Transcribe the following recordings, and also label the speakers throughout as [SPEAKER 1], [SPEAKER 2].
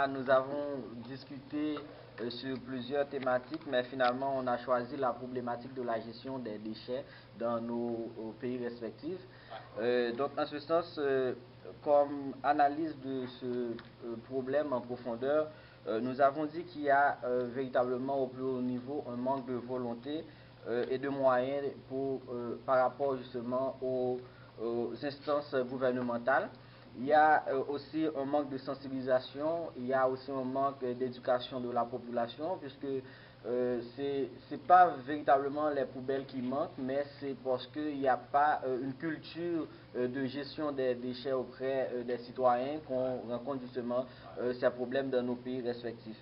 [SPEAKER 1] là, nous avons discuté sur plusieurs thématiques, mais finalement, on a choisi la problématique de la gestion des déchets dans nos pays respectifs. Donc, en ce sens, comme analyse de ce problème en profondeur, nous avons dit qu'il y a véritablement au plus haut niveau un manque de volonté et de moyens par rapport justement aux instances gouvernementales. Il y a aussi un manque de sensibilisation, il y a aussi un manque d'éducation de la population, puisque c'est pas véritablement les poubelles qui manquent, mais c'est parce qu'il n'y a pas une culture de gestion des déchets auprès des citoyens qu'on rencontre justement ces problèmes dans nos pays respectifs.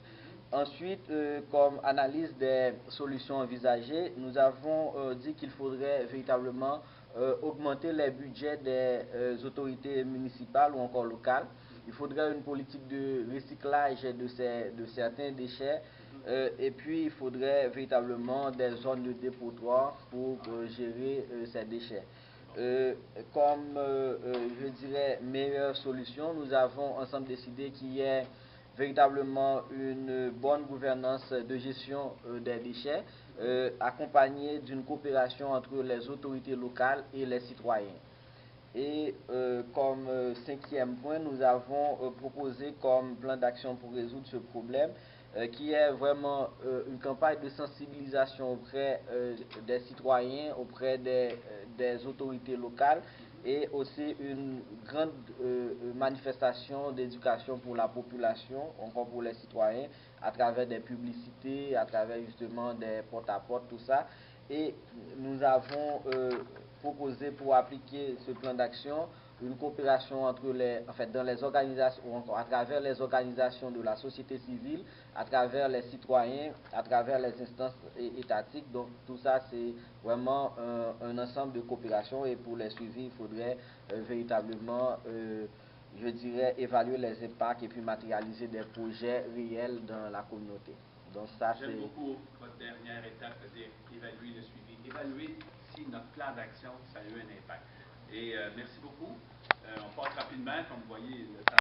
[SPEAKER 1] Ensuite, comme analyse des solutions envisagées, nous avons dit qu'il faudrait véritablement augmenter les budgets des autorités municipales ou encore locales. Il faudrait une politique de recyclage de certains déchets et puis il faudrait véritablement des zones de dépotoir pour gérer ces déchets. Je dirais, meilleure solution, nous avons ensemble décidé qu'il y ait véritablement une bonne gouvernance de gestion des déchets, accompagnée d'une coopération entre les autorités locales et les citoyens. Et comme cinquième point, nous avons proposé comme plan d'action pour résoudre ce problème, qui est vraiment une campagne de sensibilisation auprès des citoyens, auprès des autorités locales, et aussi une grande manifestation d'éducation pour la population, encore pour les citoyens, à travers des publicités, à travers justement des porte-à-porte, tout ça. Et nous avons proposé pour appliquer ce plan d'action une coopération entre dans les organisations, ou encore à travers les organisations de la société civile, à travers les citoyens, à travers les instances étatiques. Donc tout ça, c'est vraiment un ensemble de coopération, et pour les suivis, il faudrait véritablement, je dirais, évaluer les impacts et puis matérialiser des projets réels dans la communauté.
[SPEAKER 2] Donc ça, j'aime beaucoup votre dernière étape, c'est-à-dire évaluer le suivi, évaluer si notre plan d'action, ça a eu un impact. Et merci beaucoup. On passe rapidement, comme vous voyez, le temps.